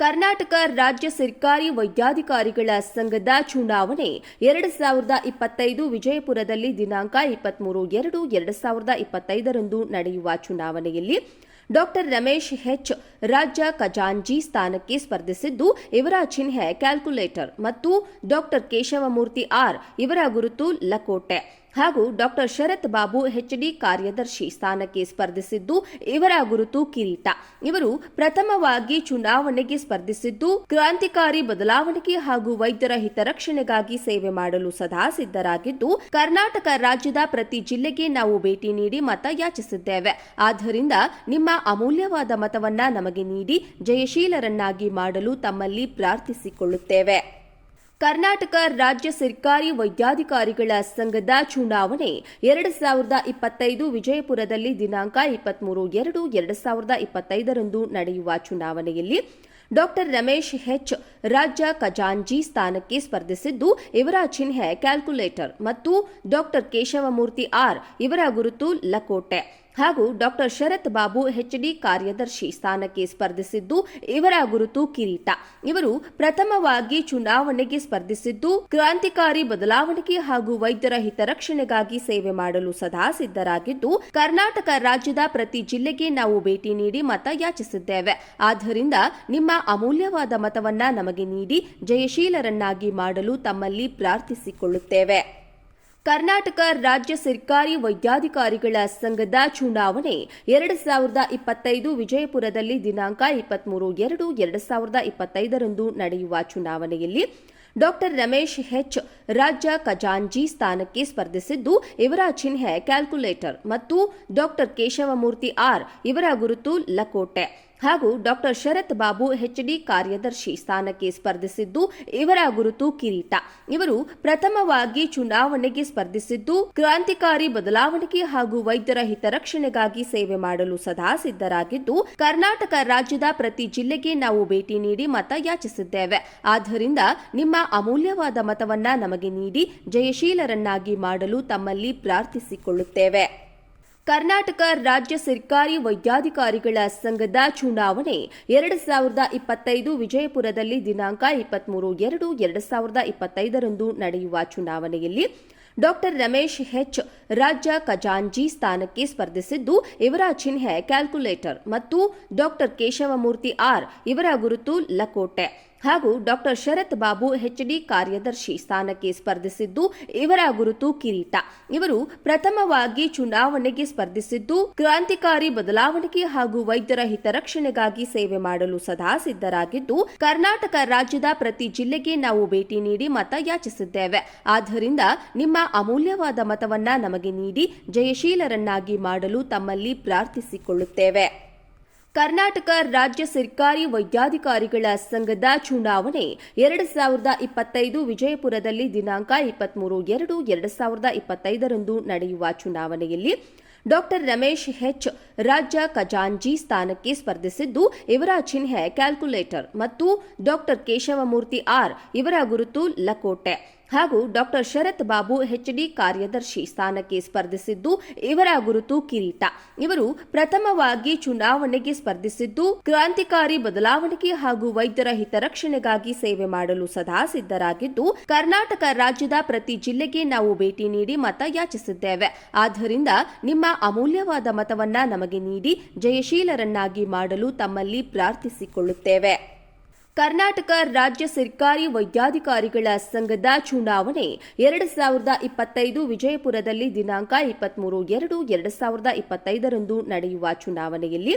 ಕರ್ನಾಟಕ ರಾಜ್ಯ ಸರ್ಕಾರಿ ವೈದ್ಯಾಧಿಕಾರಿಗಳ ಸಂಘದ ಚುನಾವಣೆ 2025 ವಿಜಯಪುರದಲ್ಲಿ ದಿನಾಂಕ 23/2/2025 ನಡೆಯುವ ಚುನಾವಣೆಯಲ್ಲಿ ಡಾಕ್ಟರ್ ರಮೇಶ್ ಹೆಚ್ ರಾಜ್ಯ ಖಜಾಂಚಿ ಸ್ಥಾನಕ್ಕೆ ಸ್ಪರ್ಧಿಸಿದ್ದು, ಇವರ ಚಿಹ್ನೆ ಕ್ಯಾಲ್ಕುಲೇಟರ್ ಮತ್ತು ಡಾಕ್ಟರ್ ಕೇಶವಮೂರ್ತಿ ಆರ್ ಇವರ ಗುರುತು ಲಕೋಟೆ ಹಾಗೂ ಡಾಕ್ಟರ್ ಶರತ್ ಬಾಬು ಎಚ್ಡಿ ಕಾರ್ಯದರ್ಶಿ ಸ್ಥಾನಕ್ಕೆ ಸ್ಪರ್ಧಿಸಿದ್ದು, ಇವರ ಗುರುತು ಕಿರೀಟ. ಇವರು ಪ್ರಥಮವಾಗಿ ಚುನಾವಣೆಗೆ ಸ್ಪರ್ಧಿಸಿದ್ದು, ಕ್ರಾಂತಿಕಾರಿ ಬದಲಾವಣೆಗೆ ಹಾಗೂ ವೈದ್ಯರ ಹಿತರಕ್ಷಣೆಗಾಗಿ ಸೇವೆ ಮಾಡಲು ಸದಾ ಸಿದ್ಧರಾಗಿದ್ದು, ಕರ್ನಾಟಕ ರಾಜ್ಯದ ಪ್ರತಿ ಜಿಲ್ಲೆಗೆ ನಾವು ಭೇಟಿ ನೀಡಿ ಮತ ಯಾಚಿಸಿದ್ದೇವೆ. ಆದ್ದರಿಂದ ನಿಮ್ಮ ಅಮೂಲ್ಯವಾದ ಮತವನ್ನ ನಮಗೆ ನೀಡಿ ಜಯಶೀಲರನ್ನಾಗಿ ಮಾಡಲು ತಮ್ಮಲ್ಲಿ ಪ್ರಾರ್ಥಿಸಿಕೊಳ್ಳುತ್ತೇವೆ. ಕರ್ನಾಟಕ ರಾಜ್ಯ ಸರ್ಕಾರಿ ವೈದ್ಯಾಧಿಕಾರಿಗಳ ಸಂಘದ ಚುನಾವಣೆ 2025 ವಿಜಯಪುರದಲ್ಲಿ ದಿನಾಂಕ 23/2/2025 ನಡೆಯುವ ಚುನಾವಣೆಯಲ್ಲಿ ಡಾಕ್ಟರ್ ರಮೇಶ್ ಹೆಚ್ ರಾಜ್ಯ ಖಜಾಂಚಿ ಸ್ಥಾನಕ್ಕೆ ಸ್ಪರ್ಧಿಸಿದ್ದು, ಇವರ ಚಿಹ್ನೆ ಕ್ಯಾಲ್ಕುಲೇಟರ್ ಮತ್ತು ಡಾಕ್ಟರ್ ಕೇಶವಮೂರ್ತಿ ಆರ್ ಇವರ ಗುರುತು ಲಕೋಟೆ ಹಾಗೂ ಡಾಕ್ಟರ್ ಶರತ್ ಬಾಬು ಎಚ್ಡಿ ಕಾರ್ಯದರ್ಶಿ ಸ್ಥಾನಕ್ಕೆ ಸ್ಪರ್ಧಿಸಿದ್ದು, ಇವರ ಗುರುತು ಕಿರೀಟ. ಇವರು ಪ್ರಥಮವಾಗಿ ಚುನಾವಣೆಗೆ ಸ್ಪರ್ಧಿಸಿದ್ದು, ಕ್ರಾಂತಿಕಾರಿ ಬದಲಾವಣೆಗೆ ಹಾಗೂ ವೈದ್ಯರ ಹಿತರಕ್ಷಣೆಗಾಗಿ ಸೇವೆ ಮಾಡಲು ಸದಾ ಸಿದ್ಧರಾಗಿದ್ದು, ಕರ್ನಾಟಕ ರಾಜ್ಯದ ಪ್ರತಿ ಜಿಲ್ಲೆಗೆ ನಾವು ಭೇಟಿ ನೀಡಿ ಮತ ಯಾಚಿಸಿದ್ದೇವೆ. ಆದ್ದರಿಂದ ನಿಮ್ಮ ಅಮೂಲ್ಯವಾದ ಮತವನ್ನ ನಮಗೆ ನೀಡಿ ಜಯಶೀಲರನ್ನಾಗಿ ಮಾಡಲು ತಮ್ಮಲ್ಲಿ ಪ್ರಾರ್ಥಿಸಿಕೊಳ್ಳುತ್ತೇವೆ. ಕರ್ನಾಟಕ ರಾಜ್ಯ ಸರ್ಕಾರಿ ವೈದ್ಯಾಧಿಕಾರಿಗಳ ಸಂಘದ ಚುನಾವಣೆ 2025 ವಿಜಯಪುರದಲ್ಲಿ ದಿನಾಂಕ 23/2/2025 ನಡೆಯುವ ಚುನಾವಣೆಯಲ್ಲಿ ಡಾಕ್ಟರ್ ರಮೇಶ್ ಹೆಚ್ ರಾಜ್ಯ ಖಜಾಂಚಿ ಸ್ಥಾನಕ್ಕೆ ಸ್ಪರ್ಧಿಸಿದ್ದು, ಇವರ ಚಿಹ್ನೆ ಕ್ಯಾಲ್ಕುಲೇಟರ್ ಮತ್ತು ಡಾಕ್ಟರ್ ಕೇಶವಮೂರ್ತಿ ಆರ್ ಇವರ ಗುರುತು ಲಕೋಟೆ ಹಾಗೂ ಡಾಕ್ಟರ್ ಶರತ್ ಬಾಬು ಎಚ್ಡಿ ಕಾರ್ಯದರ್ಶಿ ಸ್ಥಾನಕ್ಕೆ ಸ್ಪರ್ಧಿಸಿದ್ದು, ಇವರ ಗುರುತು ಕಿರೀಟ. ಇವರು ಪ್ರಥಮವಾಗಿ ಚುನಾವಣೆಗೆ ಸ್ಪರ್ಧಿಸಿದ್ದು, ಕ್ರಾಂತಿಕಾರಿ ಬದಲಾವಣೆಗೆ ಹಾಗೂ ವೈದ್ಯರ ಹಿತರಕ್ಷಣೆಗಾಗಿ ಸೇವೆ ಮಾಡಲು ಸದಾ ಸಿದ್ಧರಾಗಿದ್ದು, ಕರ್ನಾಟಕ ರಾಜ್ಯದ ಪ್ರತಿ ಜಿಲ್ಲೆಗೆ ನಾವು ಭೇಟಿ ನೀಡಿ ಮತ ಯಾಚಿಸಿದ್ದೇವೆ. ಆದ್ದರಿಂದ ನಿಮ್ಮ ಅಮೂಲ್ಯವಾದ ಮತವನ್ನ ನಮಗೆ ನೀಡಿ ಜಯಶೀಲರನ್ನಾಗಿ ಮಾಡಲು ತಮ್ಮಲ್ಲಿ ಪ್ರಾರ್ಥಿಸಿಕೊಳ್ಳುತ್ತೇವೆ. ಕರ್ನಾಟಕ ರಾಜ್ಯ ಸರ್ಕಾರಿ ವೈದ್ಯಾಧಿಕಾರಿಗಳ ಸಂಘದ ಚುನಾವಣೆ 2025 ವಿಜಯಪುರದಲ್ಲಿ ದಿನಾಂಕ 23/2/2025 ನಡೆಯುವ ಚುನಾವಣೆಯಲ್ಲಿ ಡಾಕ್ಟರ್ ರಮೇಶ್ ಹೆಚ್ ರಾಜ್ಯ ಖಜಾಂಚಿ ಸ್ಥಾನಕ್ಕೆ ಸ್ಪರ್ಧಿಸಿದ್ದು, ಇವರ ಚಿಹ್ನೆ ಕ್ಯಾಲ್ಕುಲೇಟರ್ ಮತ್ತು ಡಾಕ್ಟರ್ ಕೇಶವಮೂರ್ತಿ ಆರ್ ಇವರ ಗುರುತು ಲಕೋಟೆ ಹಾಗೂ ಡಾಕ್ಟರ್ ಶರತ್ ಬಾಬು ಎಚ್ಡಿ ಕಾರ್ಯದರ್ಶಿ ಸ್ಥಾನಕ್ಕೆ ಸ್ಪರ್ಧಿಸಿದ್ದು, ಇವರ ಗುರುತು ಕಿರೀಟ. ಇವರು ಪ್ರಥಮವಾಗಿ ಚುನಾವಣೆಗೆ ಸ್ಪರ್ಧಿಸಿದ್ದು, ಕ್ರಾಂತಿಕಾರಿ ಬದಲಾವಣೆಗೆ ಹಾಗೂ ವೈದ್ಯರ ಹಿತರಕ್ಷಣೆಗಾಗಿ ಸೇವೆ ಮಾಡಲು ಸದಾ ಸಿದ್ಧರಾಗಿದ್ದು, ಕರ್ನಾಟಕ ರಾಜ್ಯದ ಪ್ರತಿ ಜಿಲ್ಲೆಗೆ ನಾವು ಭೇಟಿ ನೀಡಿ ಮತ ಯಾಚಿಸಿದ್ದೇವೆ. ಆದ್ದರಿಂದ ನಿಮ್ಮ ಅಮೂಲ್ಯವಾದ ಮತವನ್ನ ನಮಗೆ ನೀಡಿ ಜಯಶೀಲರನ್ನಾಗಿ ಮಾಡಲು ತಮ್ಮಲ್ಲಿ ಪ್ರಾರ್ಥಿಸಿಕೊಳ್ಳುತ್ತೇವೆ. ಕರ್ನಾಟಕ ರಾಜ್ಯ ಸರ್ಕಾರಿ ವೈದ್ಯಾಧಿಕಾರಿಗಳ ಸಂಘದ ಚುನಾವಣೆ 2025 ವಿಜಯಪುರದಲ್ಲಿ ದಿನಾಂಕ 23/2/2025 ನಡೆಯುವ ಚುನಾವಣೆಯಲ್ಲಿ ಡಾಕ್ಟರ್ ರಮೇಶ್ ಹೆಚ್ ರಾಜ್ಯ ಖಜಾಂಚಿ ಸ್ಥಾನಕ್ಕೆ ಸ್ಪರ್ಧಿಸಿದ್ದು, ಇವರ ಚಿಹ್ನೆ ಕ್ಯಾಲ್ಕುಲೇಟರ್ ಮತ್ತು ಡಾಕ್ಟರ್ ಕೇಶವಮೂರ್ತಿ ಆರ್ ಇವರ ಗುರುತು ಲಕೋಟೆ ಹಾಗೂ ಡಾಕ್ಟರ್ ಶರತ್ ಬಾಬು ಎಚ್ಡಿ ಕಾರ್ಯದರ್ಶಿ ಸ್ಥಾನಕ್ಕೆ ಸ್ಪರ್ಧಿಸಿದ್ದು, ಇವರ ಗುರುತು ಕಿರೀಟ. ಇವರು ಪ್ರಥಮವಾಗಿ ಚುನಾವಣೆಗೆ ಸ್ಪರ್ಧಿಸಿದ್ದು, ಕ್ರಾಂತಿಕಾರಿ ಬದಲಾವಣೆಗೆ ಹಾಗೂ ವೈದ್ಯರ ಹಿತರಕ್ಷಣೆಗಾಗಿ ಸೇವೆ ಮಾಡಲು ಸದಾ ಸಿದ್ಧರಾಗಿದ್ದು, ಕರ್ನಾಟಕ ರಾಜ್ಯದ ಪ್ರತಿ ಜಿಲ್ಲೆಗೆ ನಾವು ಭೇಟಿ ನೀಡಿ ಮತ ಯಾಚಿಸಿದ್ದೇವೆ. ಆದ್ದರಿಂದ ನಿಮ್ಮ ಅಮೂಲ್ಯವಾದ ಮತವನ್ನ ನಮಗೆ ನೀಡಿ ಜಯಶೀಲರನ್ನಾಗಿ ಮಾಡಲು ತಮ್ಮಲ್ಲಿ ಪ್ರಾರ್ಥಿಸಿಕೊಳ್ಳುತ್ತೇವೆ. ಕರ್ನಾಟಕ ರಾಜ್ಯ ಸರ್ಕಾರಿ ವೈದ್ಯಾಧಿಕಾರಿಗಳ ಸಂಘದ ಚುನಾವಣೆ 2025 ವಿಜಯಪುರದಲ್ಲಿ ದಿನಾಂಕ 23/2/2025 ನಡೆಯುವ ಚುನಾವಣೆಯಲ್ಲಿ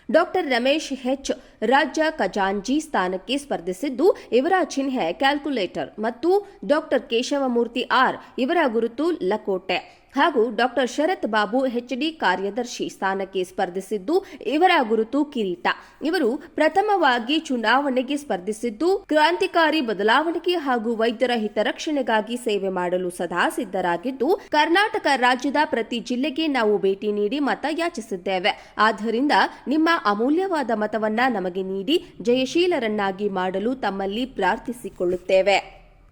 ಡಾಕ್ಟರ್ ರಮೇಶ್ ಹೆಚ್ ರಾಜ್ಯ ಖಜಾಂಚಿ ಸ್ಥಾನಕ್ಕೆ ಸ್ಪರ್ಧಿಸಿದ್ದು, ಇವರ ಚಿಹ್ನೆ ಕ್ಯಾಲ್ಕುಲೇಟರ್ ಮತ್ತು ಡಾಕ್ಟರ್ ಕೇಶವಮೂರ್ತಿ ಆರ್ ಇವರ ಗುರುತು ಲಕೋಟೆ ಹಾಗೂ ಡಾಕ್ಟರ್ ಶರತ್ ಬಾಬು ಎಚ್ಡಿ ಕಾರ್ಯದರ್ಶಿ ಸ್ಥಾನಕ್ಕೆ ಸ್ಪರ್ಧಿಸಿದ್ದು, ಇವರ ಗುರುತು ಕಿರೀಟ. ಇವರು ಪ್ರಥಮವಾಗಿ ಚುನಾವಣೆಗೆ ಸ್ಪರ್ಧಿಸಿದ್ದು, ಕ್ರಾಂತಿಕಾರಿ ಬದಲಾವಣೆಗೆ ಹಾಗೂ ವೈದ್ಯರ ಹಿತರಕ್ಷಣೆಗಾಗಿ ಸೇವೆ ಮಾಡಲು ಸದಾ ಸಿದ್ಧರಾಗಿದ್ದು, ಕರ್ನಾಟಕ ರಾಜ್ಯದ ಪ್ರತಿ ಜಿಲ್ಲೆಗೆ ನಾವು ಭೇಟಿ ನೀಡಿ ಮತ ಯಾಚಿಸಿದ್ದೇವೆ. ಆದ್ದರಿಂದ ನಿಮ್ಮ ಅಮೂಲ್ಯವಾದ ಮತವನ್ನ ನಮಗೆ ನೀಡಿ ಜಯಶೀಲರನ್ನಾಗಿ ಮಾಡಲು ತಮ್ಮಲ್ಲಿ ಪ್ರಾರ್ಥಿಸಿಕೊಳ್ಳುತ್ತೇವೆ.